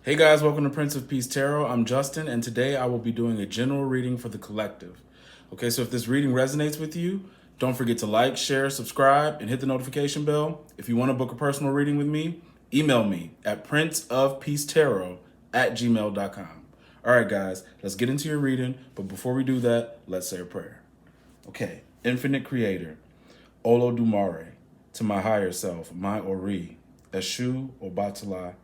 Hey guys, welcome to Prince of Peace Tarot. I'm Justin, and today I will be doing a general reading for the collective. Okay, so if this reading resonates with you, don't forget to like, share, subscribe, and hit the notification bell. If you want to book a personal reading with me, email me at princeofpeacetarot@gmail.com. All right, guys, let's get into your reading, but before we do that, let's say a prayer. Okay, Infinite Creator, Olodumare, to my higher self, my Ori, Eshu Obatala,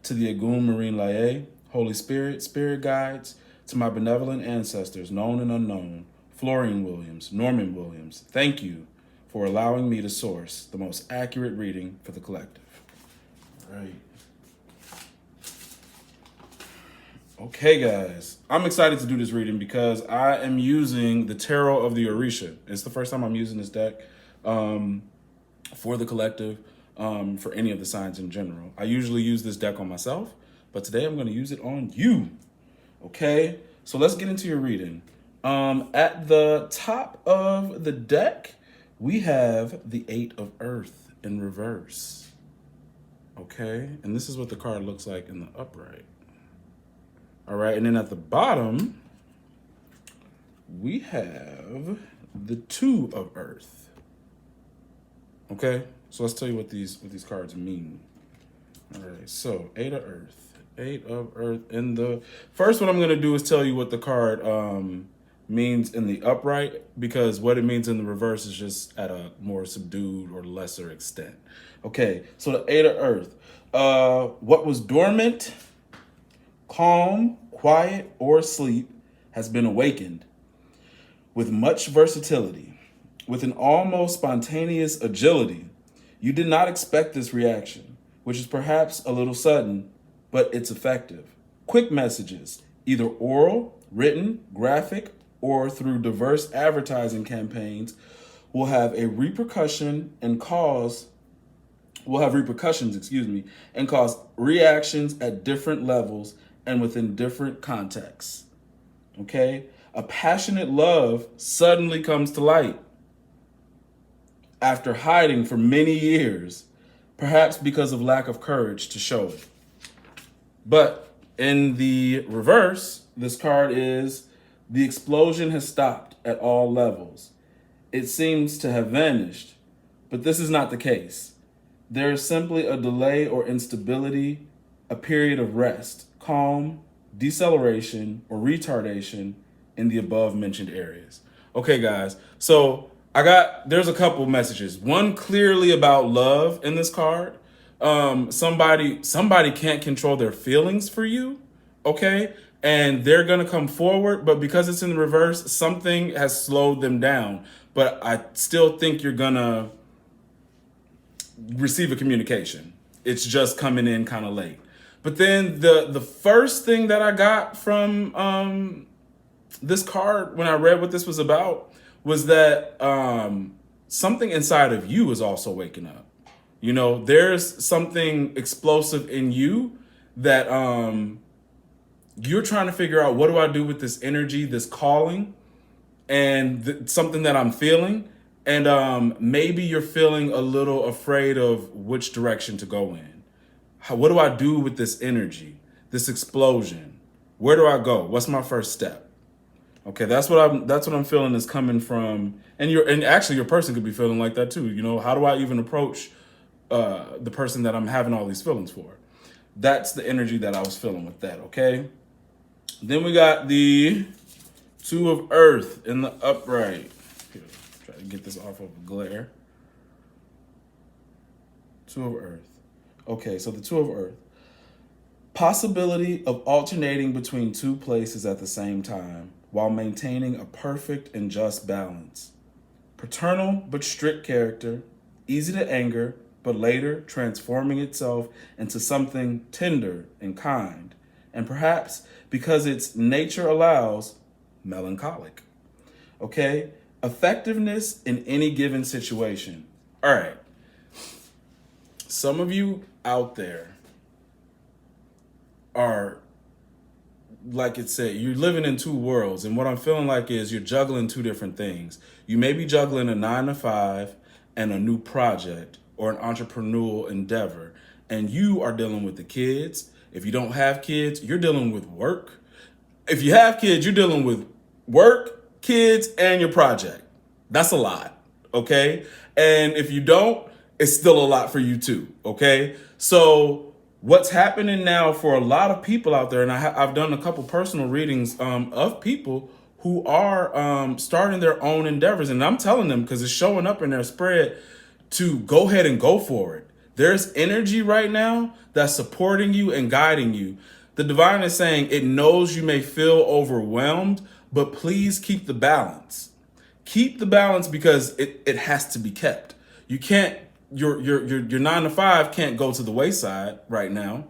to the Agun Marine Lae, Holy Spirit, Spirit Guides, to my benevolent ancestors, known and unknown, Florian Williams, Norman Williams, thank you for allowing me to source the most accurate reading for the collective. All right. Okay, guys, I'm excited to do this reading because I am using the Tarot of the Orisha. It's the first time I'm using this deck for the collective, for any of the signs in general. I usually use this deck on myself, but today I'm going to use it on you. Okay, so let's get into your reading. At the top of the deck, we have the Eight of Earth in reverse. Okay, and this is what the card looks like in the upright. All right, and then at the bottom, we have the Two of Earth. Okay, so let's tell you what these cards mean. All right, so Eight of Earth, and the first one I'm gonna do is tell you what the card means in the upright, because what it means in the reverse is just at a more subdued or lesser extent. Okay, so the Eight of Earth, what was dormant, calm, quiet, or asleep has been awakened with much versatility, with an almost spontaneous agility. You did not expect this reaction, which is perhaps a little sudden, but it's effective. Quick messages, either oral, written, graphic, or through diverse advertising campaigns, will have repercussions, and cause reactions at different levels and within different contexts. Okay? A passionate love suddenly comes to light after hiding for many years, perhaps because of lack of courage to show it. But in the reverse, this card is the explosion has stopped at all levels. It seems to have vanished, but this is not the case. There is simply a delay or instability, a period of rest, calm, deceleration, or retardation in the above mentioned areas. Okay, guys, so there's a couple messages. One clearly about love in this card. Somebody can't control their feelings for you, okay? And they're gonna come forward, but because it's in the reverse, something has slowed them down. But I still think you're gonna receive a communication. It's just coming in kind of late. But then the first thing that I got from this card when I read what this was about was that something inside of you is also waking up. You know, there's something explosive in you that you're trying to figure out, what do I do with this energy, this calling, and something that I'm feeling. And maybe you're feeling a little afraid of which direction to go in. What do I do with this energy, this explosion? Where do I go? What's my first step? Okay, that's what I'm feeling is coming from, and actually your person could be feeling like that too. You know, how do I even approach the person that I'm having all these feelings for? That's the energy that I was feeling with that. Okay, then we got the Two of Earth in the upright. Here, try to get this off of a glare. Two of Earth. Okay, so the Two of Earth. Possibility of alternating between two places at the same time while maintaining a perfect and just balance. Paternal but strict character, easy to anger, but later transforming itself into something tender and kind, and perhaps, because its nature allows, melancholic. Okay? Effectiveness in any given situation. All right. Some of you out there are, like it said, you're living in two worlds. And what I'm feeling like is you're juggling two different things. You may be juggling a 9-to-5 and a new project or an entrepreneurial endeavor. And you are dealing with the kids If you don't have kids, you're dealing with work. If you have kids, you're dealing with work, kids, and your project. That's a lot, okay? And if you don't, it's still a lot for you too, okay? So what's happening now for a lot of people out there, and I've done a couple personal readings of people who are starting their own endeavors, and I'm telling them because it's showing up in their spread to go ahead and go for it. There's energy right now that's supporting you and guiding you. The divine is saying it knows you may feel overwhelmed, but please keep the balance. Keep the balance because it has to be kept. You can't, your 9 to 5 can't go to the wayside right now.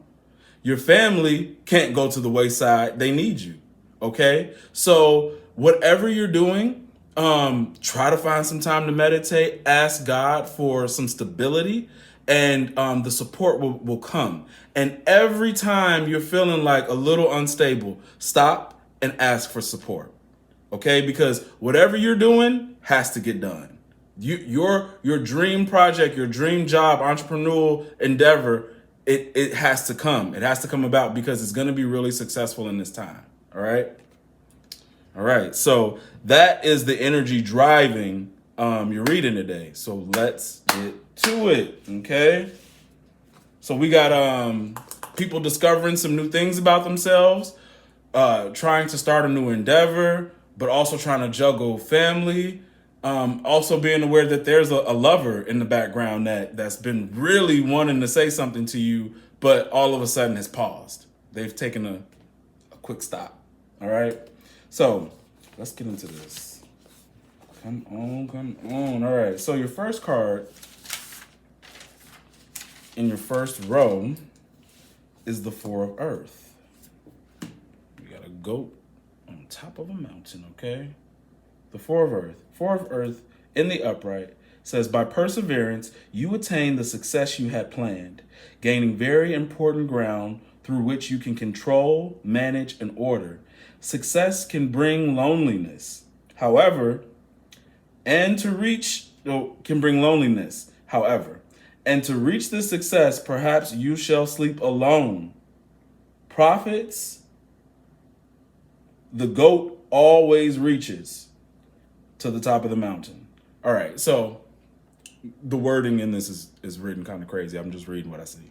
Your family can't go to the wayside. They need you. Okay? So whatever you're doing, try to find some time to meditate, ask God for some stability, and the support will come. And every time you're feeling like a little unstable, stop and ask for support. Okay? Because whatever you're doing has to get done. Your dream project, your dream job, entrepreneurial endeavor, it has to come. It has to come about because it's going to be really successful in this time. All right? All right. So that is the energy driving your reading today. So let's get to it. Okay? So we got people discovering some new things about themselves, trying to start a new endeavor, but also trying to juggle family. Also being aware that there's a lover in the background that's been really wanting to say something to you, but all of a sudden has paused. They've taken a quick stop. All right. So let's get into this. Come on. All right. So your first card in your first row is the Four of Earth. We got a goat on top of a mountain, okay? The Four of Earth. Four of Earth in the upright says, by perseverance, you attain the success you had planned, gaining very important ground through which you can control, manage, and order. Success can bring loneliness. However, and to reach this success, perhaps you shall sleep alone. Prophets, the goat always reaches to the top of the mountain. All right, so the wording in this is written kind of crazy. I'm just reading what I see.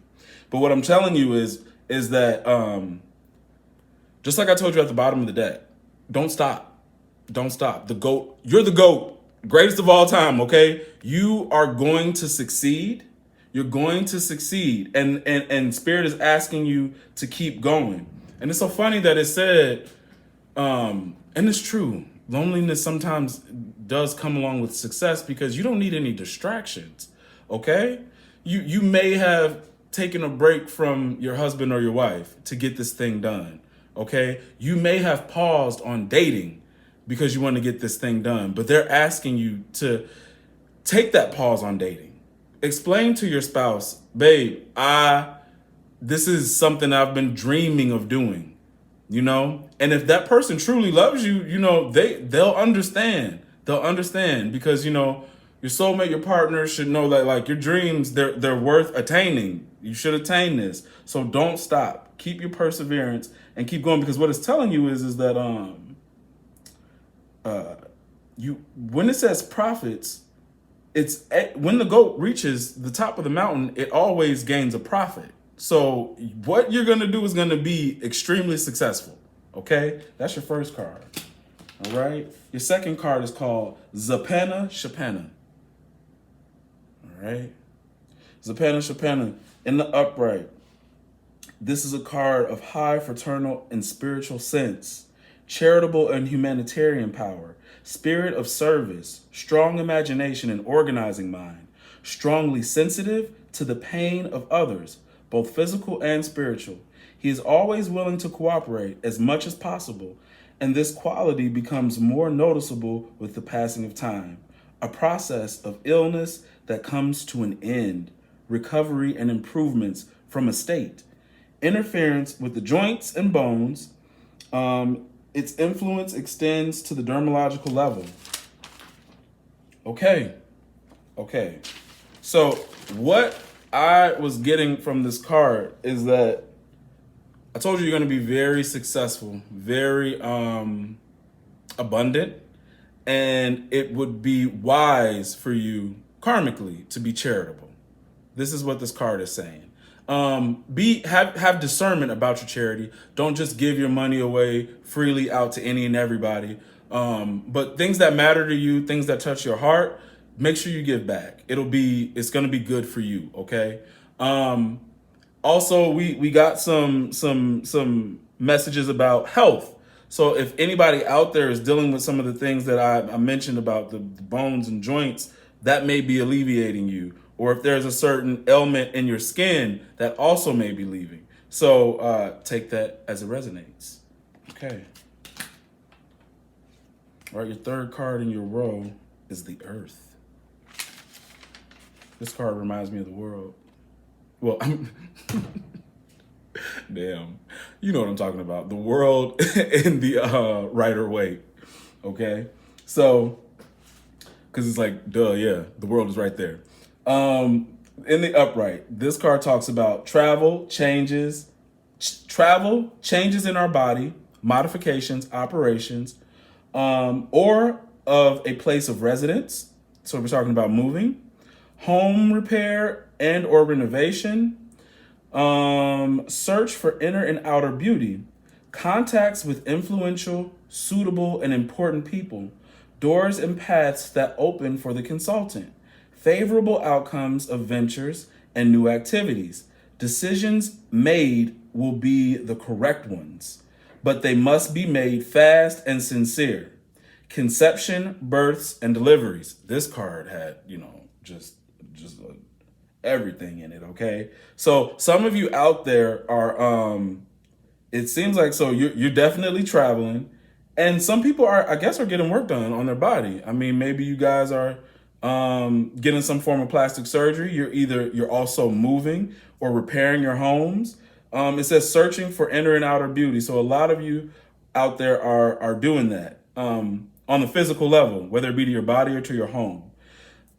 But what I'm telling you is that just like I told you at the bottom of the deck, don't stop. Don't stop. The GOAT, you're the GOAT, greatest of all time, okay? You are going to succeed. You're going to succeed. And Spirit is asking you to keep going. And it's so funny that it said, and it's true, loneliness sometimes does come along with success because you don't need any distractions, okay? You may have taken a break from your husband or your wife to get this thing done, okay? You may have paused on dating because you want to get this thing done, but they're asking you to take that pause on dating. Explain to your spouse, babe, this is something I've been dreaming of doing, you know? And if that person truly loves you, you know, they'll understand. They'll understand because, you know, your soulmate, your partner should know that, like, your dreams, they're worth attaining. You should attain this. So don't stop. Keep your perseverance and keep going, because what it's telling you is that when it says profits, it's when the goat reaches the top of the mountain, it always gains a profit. So what you're going to do is going to be extremely successful. Okay, that's your first card. All right, your second card is called Zapana Shapana. All right, Zapana Shapana in the upright. This is a card of high fraternal and spiritual sense, charitable and humanitarian power, spirit of service, strong imagination and organizing mind, strongly sensitive to the pain of others, both physical and spiritual. He is always willing to cooperate as much as possible, and this quality becomes more noticeable with the passing of time. A process of illness that comes to an end, recovery and improvements from a state, interference with the joints and bones. Its influence extends to the dermatological level. Okay. So what I was getting from this card is that I told you you're going to be very successful, very abundant, and it would be wise for you karmically to be charitable. This is what this card is saying. Have discernment about your charity. Don't just give your money away freely out to any and everybody. But things that matter to you, things that touch your heart, make sure you give back. It's gonna be good for you, okay? Also, we got some messages about health. So if anybody out there is dealing with some of the things that I mentioned about the bones and joints, that may be alleviating you. Or if there's a certain ailment in your skin, that also may be leaving. So take that as it resonates. Okay. All right, your third card in your row is the Earth. This card reminds me of the world. Well, damn, you know what I'm talking about. The world in the Rider-Waite, okay? So, because it's like, duh, yeah, the world is right there. In the upright, this card talks about changes in our body, modifications, operations, or of a place of residence. So we're talking about moving, home repair and or renovation, search for inner and outer beauty, contacts with influential, suitable, and important people, doors and paths that open for the consultant, favorable outcomes of ventures and new activities. Decisions made will be the correct ones, but they must be made fast and sincere. Conception, births, and deliveries. This card had, just everything in it, okay? So some of you out there are, it seems like, so you're definitely traveling, and some people are getting work done on their body. I mean, maybe you guys are getting some form of plastic surgery. You're also moving or repairing your homes. It says searching for inner and outer beauty. So a lot of you out there are doing that on the physical level, whether it be to your body or to your home.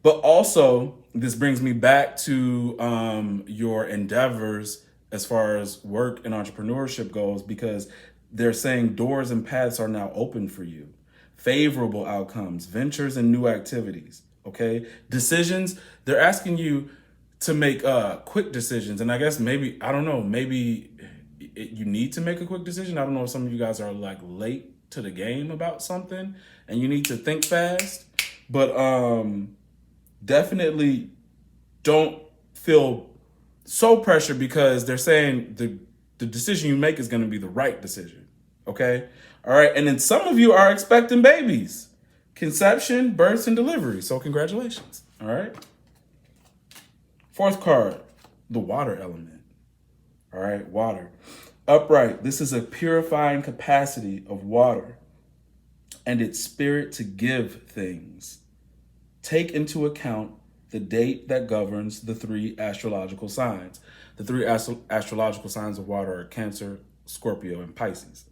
But also, this brings me back to your endeavors as far as work and entrepreneurship goes, because they're saying doors and paths are now open for you. Favorable outcomes, ventures, and new activities. Okay, decisions. They're asking you to make quick decisions, and I guess maybe you need to make a quick decision. I don't know if some of you guys are like late to the game about something, and you need to think fast. But definitely don't feel so pressured, because they're saying the decision you make is going to be the right decision. Okay, all right, and then some of you are expecting babies. Conception, births, and delivery. So congratulations. All right. Fourth card, the water element. All right, water. Upright. This is a purifying capacity of water and its spirit to give things. Take into account the date that governs the three astrological signs. The three astrological signs of water are Cancer, Scorpio, and Pisces.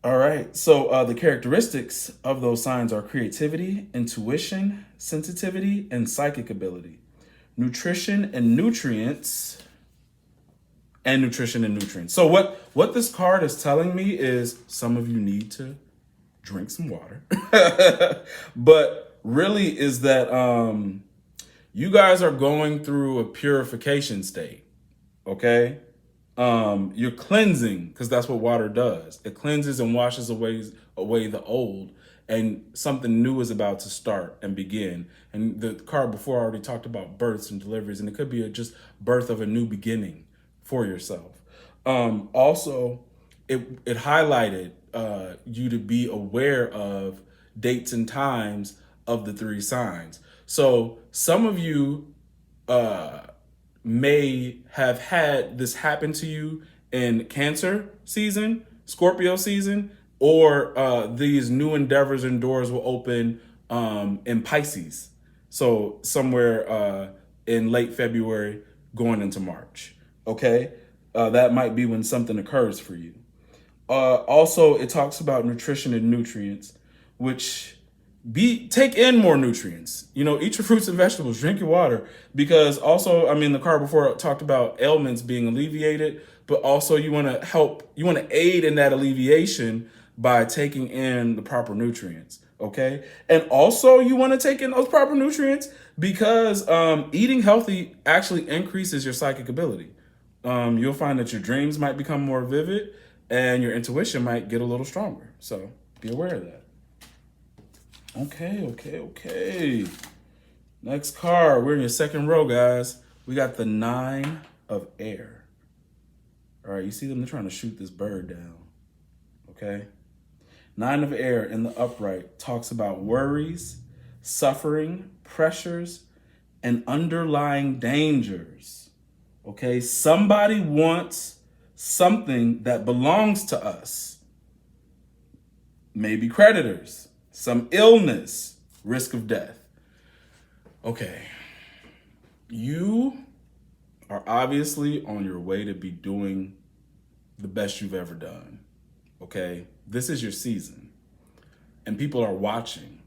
All right, so the characteristics of those signs are creativity, intuition, sensitivity, and psychic ability. Nutrition and nutrients. So what this card is telling me is some of you need to drink some water. But really is that you guys are going through a purification state, okay? You're cleansing, because that's what water does. It cleanses and washes away the old, and something new is about to start and begin. And the card before already talked about births and deliveries, and it could be just birth of a new beginning for yourself. Also, it highlighted you to be aware of dates and times of the three signs. So some of you may have had this happen to you in Cancer season, Scorpio season, or these new endeavors and doors will open in Pisces. So somewhere in late February going into March, okay? That might be when something occurs for you. Also, it talks about nutrition and nutrients, which take in more nutrients. Eat your fruits and vegetables, drink your water, because also, the card before talked about ailments being alleviated, but also you want to help, you want to aid in that alleviation by taking in the proper nutrients. Okay. And also you want to take in those proper nutrients because eating healthy actually increases your psychic ability. You'll find that your dreams might become more vivid and your intuition might get a little stronger. So be aware of that. Okay. Next card. We're in your second row, guys. We got the 9 of air. All right, you see them? They're trying to shoot this bird down. Okay. 9 of air in the upright talks about worries, suffering, pressures, and underlying dangers. Okay. Somebody wants something that belongs to us. Maybe creditors, some illness, risk of death. Okay. You are obviously on your way to be doing the best you've ever done. Okay. This is your season and people are watching.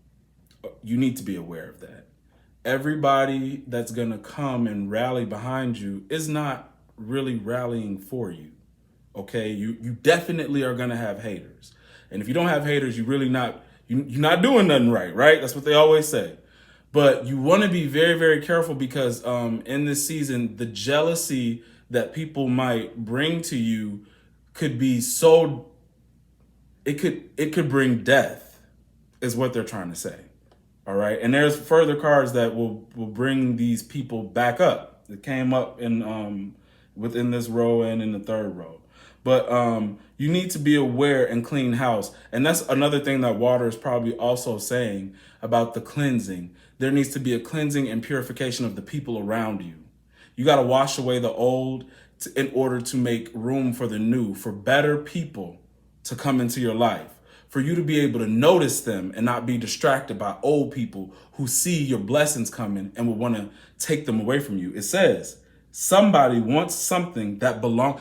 You need to be aware of that. Everybody that's going to come and rally behind you is not really rallying for you. Okay. You definitely are going to have haters. And if you don't have haters, you're not doing nothing right? That's what they always say. But you want to be very, very careful because in this season, the jealousy that people might bring to you could be so, it could bring death, is what they're trying to say. All right. And there's further cards that will bring these people back up. It came up in within this row and in the third row. But you need to be aware and clean house. And that's another thing that water is probably also saying about the cleansing. There needs to be a cleansing and purification of the people around you. You got to wash away the old in order to make room for the new, for better people to come into your life, for you to be able to notice them and not be distracted by old people who see your blessings coming and will want to take them away from you. It says somebody wants something that belongs.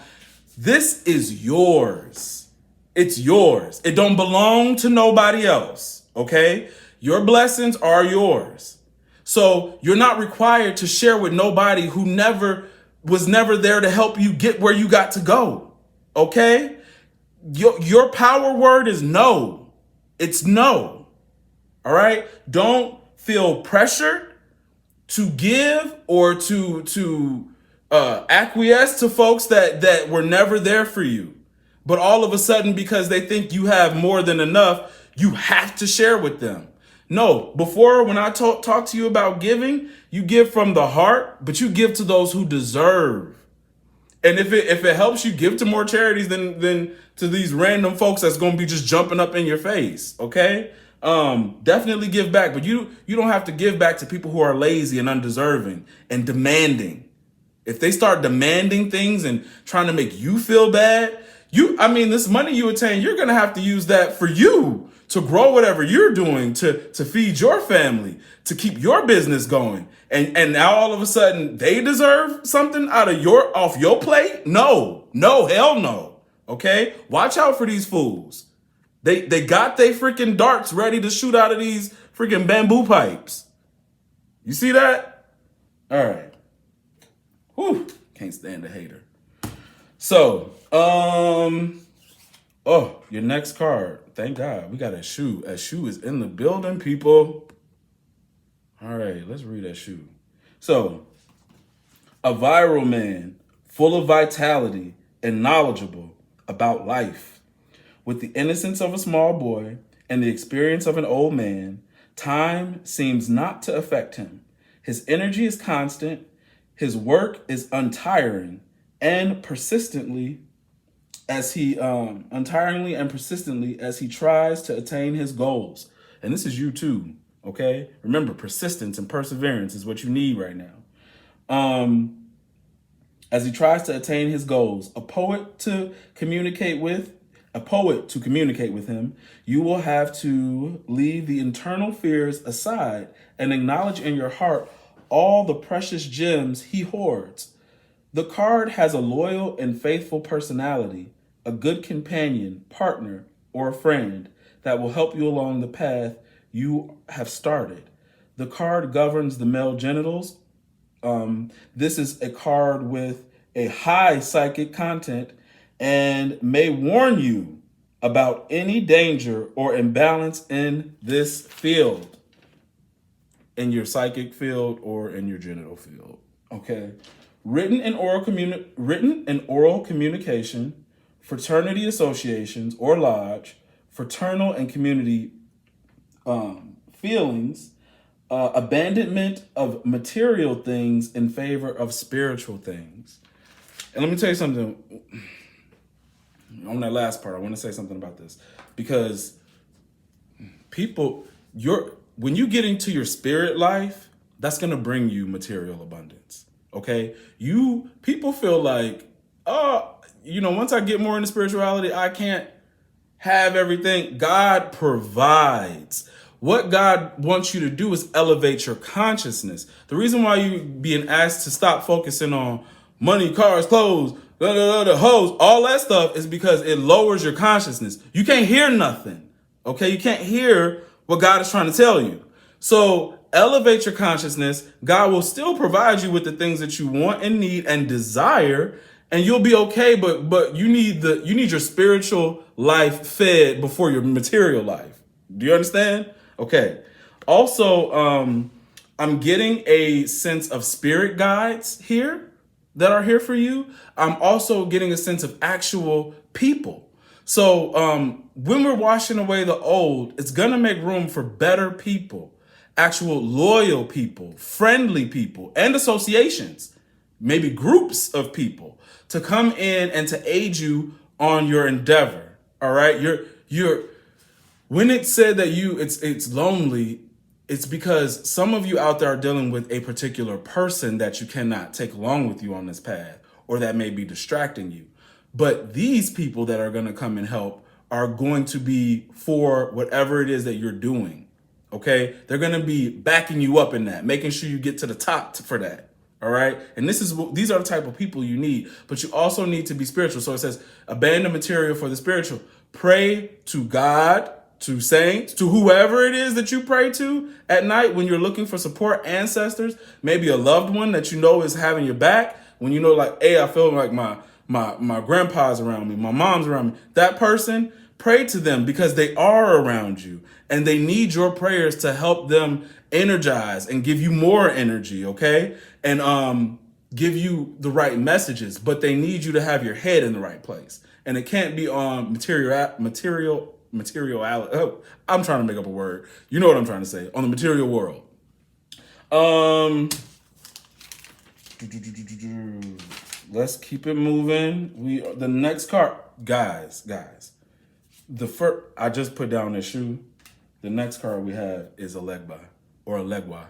This is yours. It's yours. It don't belong to nobody else. Okay. Your blessings are yours. So you're not required to share with nobody who was never there to help you get where you got to go. Okay. Your power word is no. It's no. All right. Don't feel pressured to give or to acquiesce to folks that were never there for you. But all of a sudden, because they think you have more than enough, you have to share with them. No, before when I talk to you about giving, you give from the heart, but you give to those who deserve. And if it helps you give to more charities than to these random folks that's going to be just jumping up in your face, okay? Definitely give back, but you don't have to give back to people who are lazy and undeserving and demanding. If they start demanding things and trying to make you feel bad, this money you attain, you're going to have to use that for you to grow whatever you're doing, to feed your family, to keep your business going. And now all of a sudden they deserve something off your plate? No, hell no. Okay. Watch out for these fools. They got their freaking darts ready to shoot out of these freaking bamboo pipes. You see that? All right. Whew, can't stand a hater. So, your next card. Thank God we got a shoe. A shoe is in the building, people. All right, let's read that shoe. So, a viral man, full of vitality and knowledgeable about life. With the innocence of a small boy and the experience of an old man, time seems not to affect him. His energy is constant. His work is untiring and persistently as he tries to attain his goals. And this is you too, okay? Remember, persistence and perseverance is what you need right now. As he tries to attain his goals, a poet to communicate with him, you will have to leave the internal fears aside and acknowledge in your heart all the precious gems he hoards. The card has a loyal and faithful personality, a good companion, partner, or a friend that will help you along the path you have started. The card governs the male genitals. This is a card with a high psychic content, and may warn you about any danger or imbalance in this field, in your psychic field or in your genital field. Okay. Written and oral communication, fraternity associations or lodge, fraternal and community feelings, abandonment of material things in favor of spiritual things. And let me tell you something on that last part. I want to say something about this because people, when you get into your spirit life, that's going to bring you material abundance. Okay. People feel like, once I get more into spirituality, I can't have everything. God provides. What God wants you to do is elevate your consciousness. The reason why you being asked to stop focusing on money, cars, clothes, the hoes, all that stuff is because it lowers your consciousness. You can't hear nothing. Okay. You can't hear what God is trying to tell you. So elevate your consciousness. God will still provide you with the things that you want and need and desire, and you'll be okay. But you need your spiritual life fed before your material life. Do you understand? Okay. Also, I'm getting a sense of spirit guides here that are here for you. I'm also getting a sense of actual people. So when we're washing away the old, it's going to make room for better people, actual loyal people, friendly people, and associations, maybe groups of people to come in and to aid you on your endeavor. All right. When it said that it's lonely, it's because some of you out there are dealing with a particular person that you cannot take along with you on this path, or that may be distracting you. But these people that are going to come and help are going to be for whatever it is that you're doing. Okay. They're going to be backing you up in that, making sure you get to the top for that. All right. And these are the type of people you need, but you also need to be spiritual. So it says, abandon material for the spiritual. Pray to God, to saints, to whoever it is that you pray to at night when you're looking for support, ancestors, maybe a loved one that you know is having your back. When you know, like, hey, I feel like my grandpa's around me, my mom's around me. That person, pray to them because they are around you and they need your prayers to help them energize and give you more energy, okay? And give you the right messages, but they need you to have your head in the right place. And it can't be on material. Oh, I'm trying to make up a word. You know what I'm trying to say. On the material world. Let's keep it moving. The next card, guys. I just put down a shoe. The next card we have is a legba or a legwa.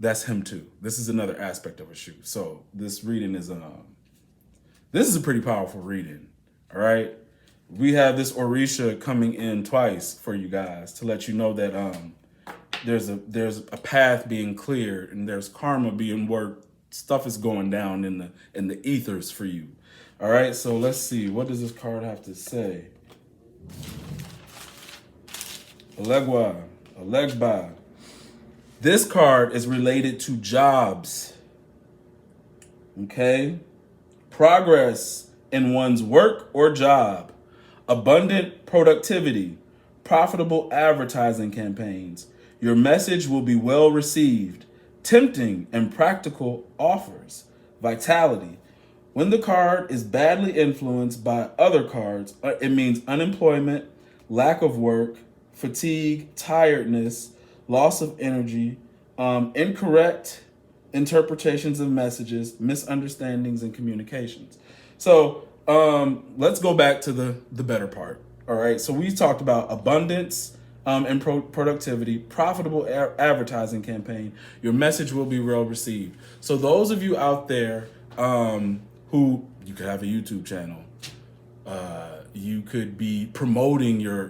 That's him too. This is another aspect of a shoe. So this reading is this is a pretty powerful reading. All right. We have this Orisha coming in twice for you guys to let you know that there's a path being cleared and there's karma being worked. Stuff is going down in the ethers for you. All right, so let's see. What does this card have to say? Alegba. This card is related to jobs. Okay? Progress in one's work or job. Abundant productivity, profitable advertising campaigns. Your message will be well received. Tempting and practical offers. Vitality. When the card is badly influenced by other cards, it means unemployment, lack of work, fatigue, tiredness, loss of energy, incorrect interpretations of messages, misunderstandings, and communications. So let's go back to the better part. All right. So we talked about abundance and productivity, profitable advertising campaign. Your message will be well received. So those of you out there who you could have a YouTube channel, you could be promoting your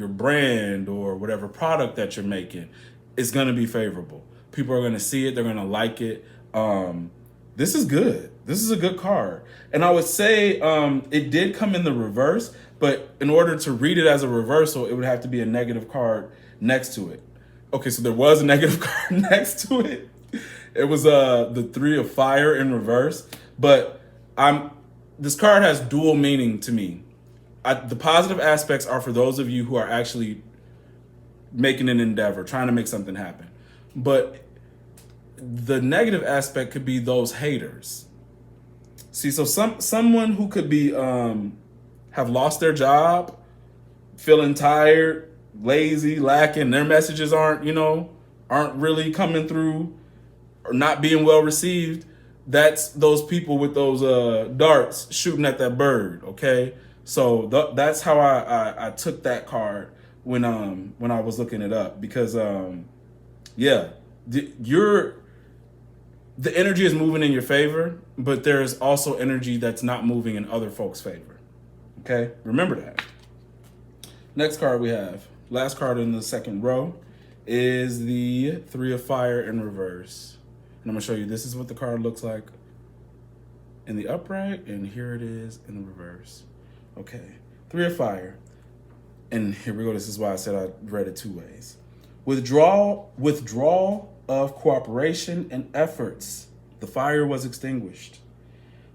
brand or whatever product that you're making. It's going to be favorable. People are going to see it. They're going to like it. This is good. This is a good card. And I would say it did come in the reverse, but in order to read it as a reversal, it would have to be a negative card next to it. Okay, so there was a negative card next to it. It was the 3 of fire in reverse, but this card has dual meaning to me. The positive aspects are for those of you who are actually making an endeavor, trying to make something happen. But the negative aspect could be those haters. See, so someone who could be have lost their job, feeling tired, lazy, lacking, their messages aren't really coming through or not being well received. That's those people with those darts shooting at that bird, okay? So that's how I took that card when I was looking it up, because yeah, the energy is moving in your favor, but there's also energy that's not moving in other folks' favor. Okay? Remember that. Next card we have, last card in the second row, is the 3 of fire in reverse. And I'm going to show you, this is what the card looks like in the upright, and here it is in the reverse. Okay, 3 of fire. And here we go. This is why I said I read it 2 ways. Withdrawal of cooperation and efforts. The fire was extinguished.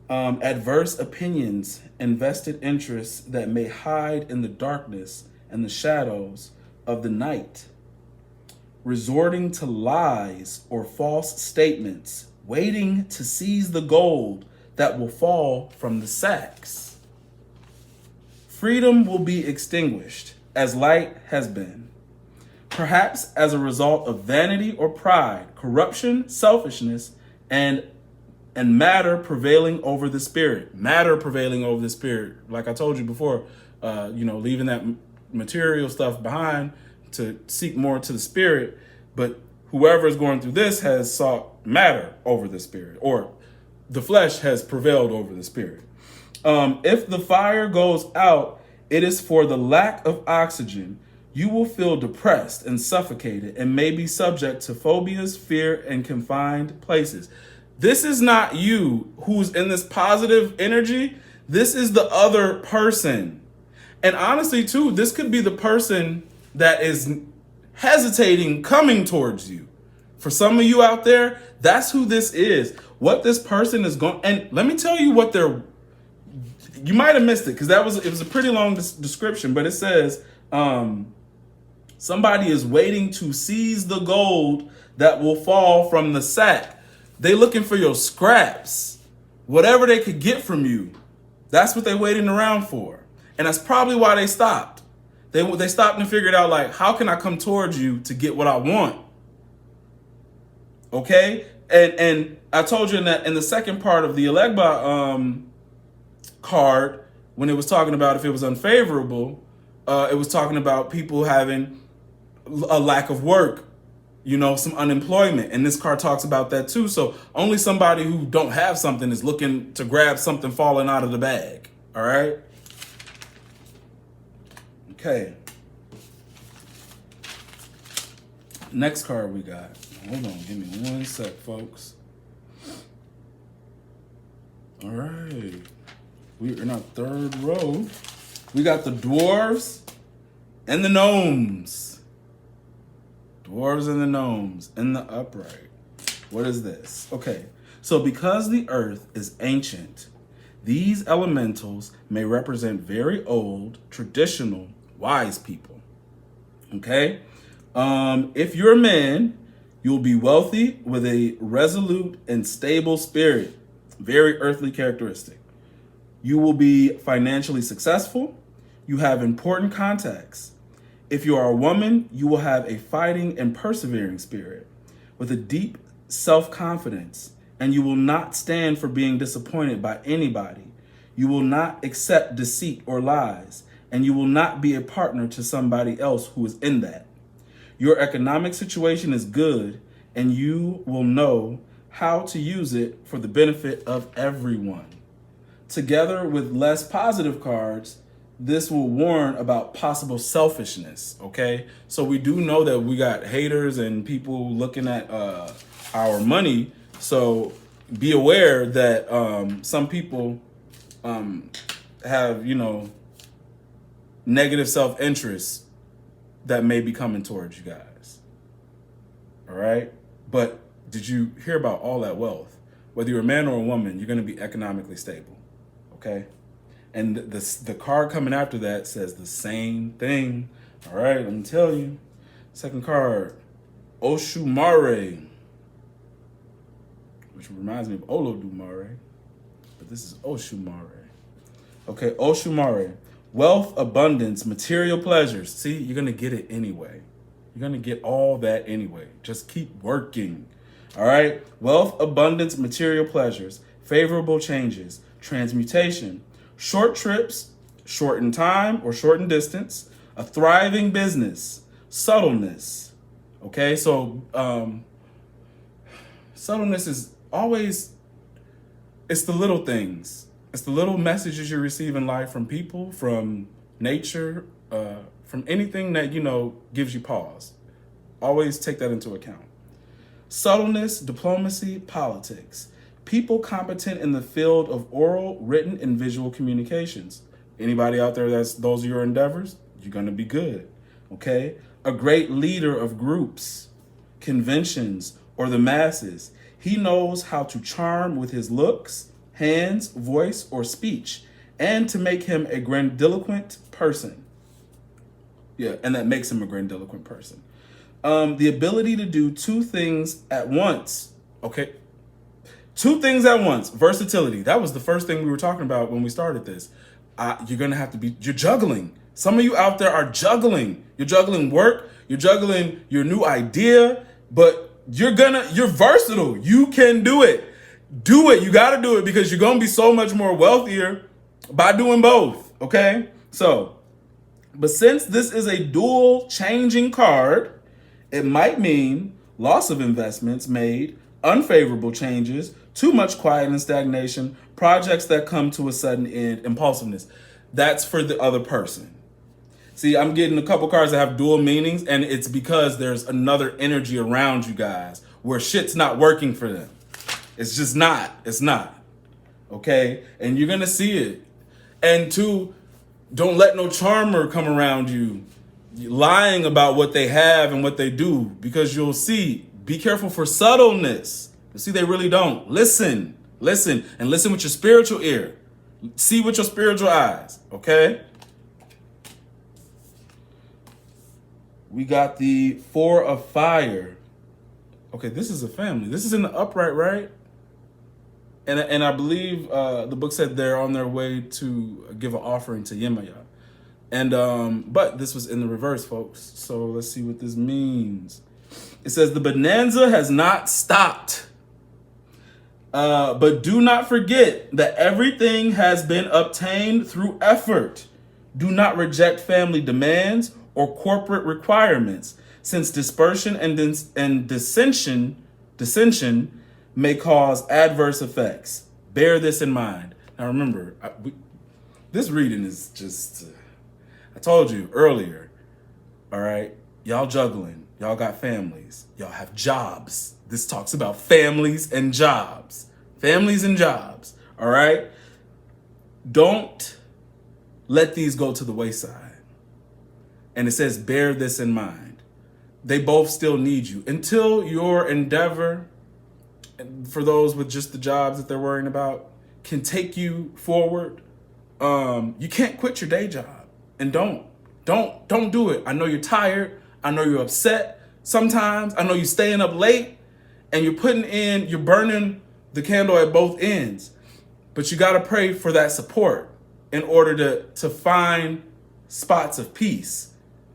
Adverse opinions and vested interests that may hide in the darkness and the shadows of the night. Resorting to lies or false statements, waiting to seize the gold that will fall from the sacks. Freedom will be extinguished as light has been. Perhaps as a result of vanity or pride, corruption, selfishness, and matter prevailing over the spirit. Matter prevailing over the spirit. Like I told you before, leaving that material stuff behind to seek more to the spirit. But whoever is going through this has sought matter over the spirit, or the flesh has prevailed over the spirit. If the fire goes out, it is for the lack of oxygen. You will feel depressed and suffocated and may be subject to phobias, fear, and confined places. This is not you who's in this positive energy. This is the other person. And honestly, too, this could be the person that is hesitating coming towards you. For some of you out there, that's who this is. What this person is going, and let me tell you what they're, you might have missed it because it was a pretty long description, but it says, somebody is waiting to seize the gold that will fall from the sack. They looking for your scraps, whatever they could get from you. That's what they're waiting around for. And that's probably why they stopped. They stopped and figured out, like, how can I come towards you to get what I want? Okay? And I told you in the second part of the Elegba card, when it was talking about if it was unfavorable, it was talking about people having a lack of work, some unemployment. And this card talks about that too. So only somebody who don't have something is looking to grab something falling out of the bag. All right? Okay. Next card we got. Hold on, give me 1 sec, folks. All right. We're in our third row. We got the dwarves and the gnomes. Dwarves and the gnomes in the upright. What is this? Okay, so because the earth is ancient, these elementals may represent very old, traditional, wise people. Okay? If you're a man, you'll be wealthy with a resolute and stable spirit. Very earthly characteristic. You will be financially successful. You have important contacts. If you are a woman, you will have a fighting and persevering spirit with a deep self-confidence, and you will not stand for being disappointed by anybody. You will not accept deceit or lies, and you will not be a partner to somebody else who is in that. Your economic situation is good, and you will know how to use it for the benefit of everyone. Together with less positive cards, this will warn about possible selfishness, okay? So we do know that we got haters and people looking at our money. So be aware that some people have, negative self-interest that may be coming towards you guys. All right? But did you hear about all that wealth? Whether you're a man or a woman, you're going to be economically stable, okay? And the card coming after that says the same thing. All right, let me tell you. Second card, Oshumare, which reminds me of Olodumare, but this is Oshumare. Okay, Oshumare, wealth, abundance, material pleasures. See, you're going to get it anyway. You're going to get all that anyway. Just keep working. All right, wealth, abundance, material pleasures, favorable changes, transmutation, short trips, shortened time or shortened distance, a thriving business, subtleness. Okay, so subtleness is always, it's the little things. It's the little messages you receive in life from people, from nature, from anything that, gives you pause. Always take that into account. Subtleness, diplomacy, politics. People competent in the field of oral, written, and visual communications. Anybody out there that's those are your endeavors, you're going to be good, okay? A great leader of groups, conventions, or the masses. He knows how to charm with his looks, hands, voice, or speech, and to make him a grandiloquent person. Yeah, and that makes him a grandiloquent person. The ability to do two things at once, okay? Two things at once, versatility. That was the first thing we were talking about when we started this. You're going to have to be, you're juggling. Some of you out there are juggling. You're juggling work. You're juggling your new idea, but you're versatile. You can do it. Do it. You got to do it because you're going to be so much more wealthier by doing both. Okay. So, but since this is a dual changing card, it might mean loss of investments made, unfavorable changes, too much quiet and stagnation, projects that come to a sudden end, impulsiveness. That's for the other person. See, I'm getting a couple cards that have dual meanings, and it's because there's another energy around you guys where shit's not working for them. It's just not. It's not. Okay? And you're going to see it. And two, don't let no charmer come around you lying about what they have and what they do, because you'll see. Be careful for subtleness. You see, they really don't. Listen, and listen with your spiritual ear. See with your spiritual eyes, okay? We got the Four of Fire. Okay, this is a family. This is in the upright, right? And I believe the book said they're on their way to give an offering to Yemaya. And but this was in the reverse, folks. So let's see what this means. It says the bonanza has not stopped. But do not forget that everything has been obtained through effort. Do not reject family demands or corporate requirements, since dispersion and dissension may cause adverse effects. Bear this in mind. Now remember, this reading is just, I told you earlier, all right? Y'all juggling. Y'all got families. Y'all have jobs. This talks about families and jobs. Families and jobs, all right? Don't let these go to the wayside. And it says, bear this in mind. They both still need you. Until your endeavor, for those with just the jobs that they're worrying about, can take you forward, you can't quit your day job. And don't do it. I know you're tired. I know you're upset sometimes. I know you're staying up late and you're burning the candle at both ends. But you got to pray for that support in order to find spots of peace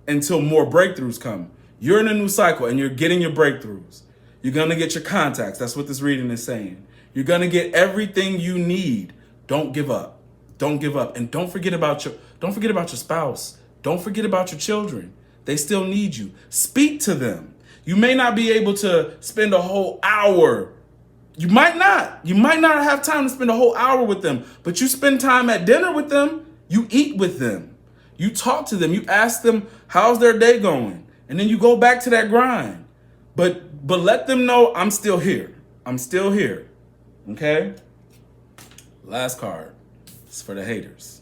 until more breakthroughs come. You're in a new cycle and you're getting your breakthroughs. You're going to get your contacts. That's what this reading is saying. You're going to get everything you need. Don't give up. Don't give up. And don't forget about your spouse. Don't forget about your children. They still need you. Speak to them. You may not be able to spend a whole hour. You might not have time to spend a whole hour with them, but you spend time at dinner with them. You eat with them. You talk to them. You ask them, how's their day going? And then you go back to that grind. But let them know I'm still here. I'm still here. Okay? Last card. It's for the haters.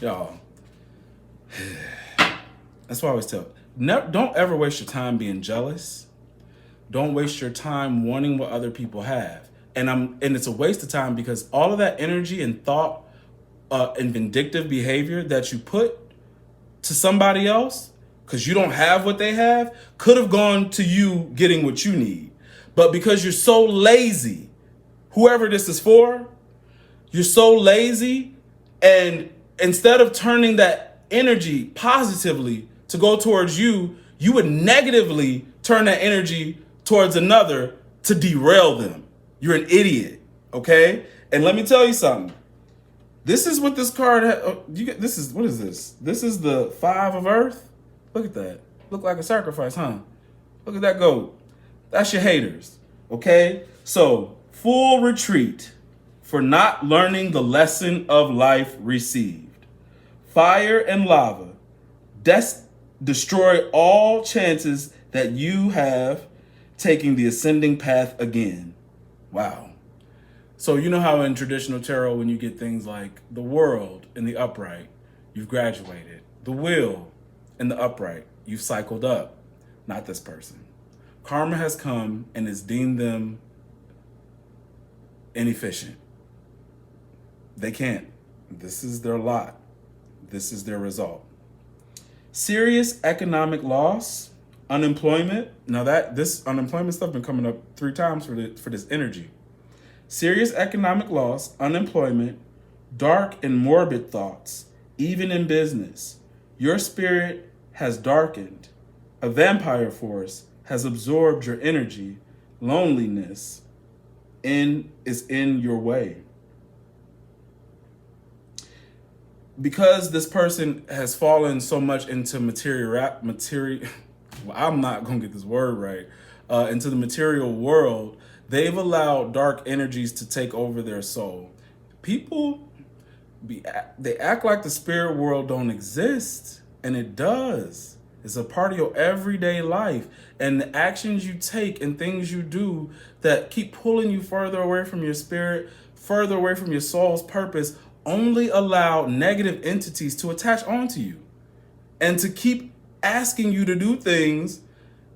Y'all. That's why I always tell. don't ever waste your time being jealous. Don't waste your time wanting what other people have. And it's a waste of time because all of that energy and thought and vindictive behavior that you put to somebody else because you don't have what they have could have gone to you getting what you need. But because you're so lazy, whoever this is for, you're so lazy, and instead of turning that energy positively to go towards you, you would negatively turn that energy towards another to derail them. You're an idiot, okay? And let me tell you something. This is what this card. What is this? This is the 5 of Earth. Look at that. Look like a sacrifice, huh? Look at that goat. That's your haters, okay? So full retreat for not learning the lesson of life received. Fire and lava destroy all chances that you have taking the ascending path again. Wow. So you know how in traditional tarot, when you get things like the World in the upright, you've graduated. The Wheel in the upright, you've cycled up. Not this person. Karma has come and has deemed them inefficient. They can't. This is their lot. This is their result. Serious economic loss, unemployment. Now this unemployment stuff been coming up 3 times for this energy. Serious economic loss, unemployment, dark and morbid thoughts, even in business. Your spirit has darkened. A vampire force has absorbed your energy. Loneliness is in your way. Because this person has fallen so much into I'm not going to get this word right, into the material world, they've allowed dark energies to take over their soul. People, they act like the spirit world don't exist, and it does. It's a part of your everyday life, and the actions you take and things you do that keep pulling you further away from your spirit, further away from your soul's purpose, only allow negative entities to attach onto you and to keep asking you to do things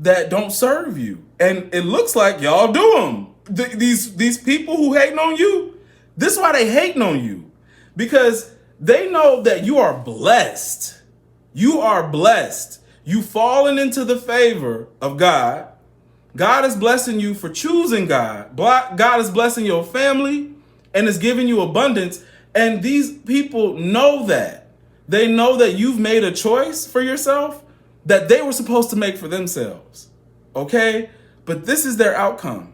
that don't serve you. And it looks like y'all do them. These people who hating on you, this is why they hating on you. Because they know that you are blessed. You are blessed. You've fallen into the favor of God. God is blessing you for choosing God. God is blessing your family and is giving you abundance. And these people know that. They know that you've made a choice for yourself that they were supposed to make for themselves. Okay? But this is their outcome.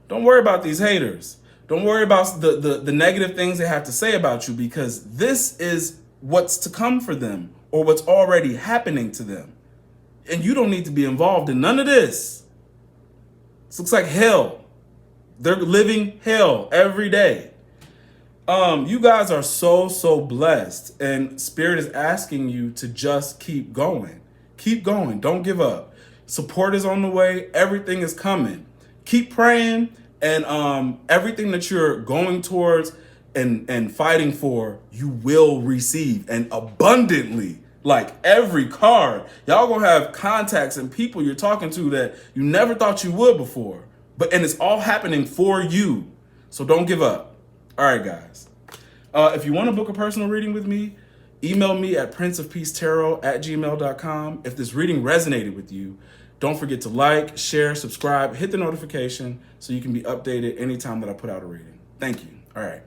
Don't worry about these haters. Don't worry about the negative things they have to say about you, because this is what's to come for them or what's already happening to them. And you don't need to be involved in none of this. This looks like hell. They're living hell every day. You guys are so blessed, and Spirit is asking you to just keep going. Keep going. Don't give up. Support is on the way. Everything is coming. Keep praying, and everything that you're going towards and fighting for, you will receive, and abundantly. Like every card, y'all gonna have contacts and people you're talking to that you never thought you would before. And it's all happening for you. So don't give up. All right, guys. If you want to book a personal reading with me, email me at PrinceofPeaceTarot@gmail.com. If this reading resonated with you, don't forget to like, share, subscribe, hit the notification so you can be updated anytime that I put out a reading. Thank you. All right.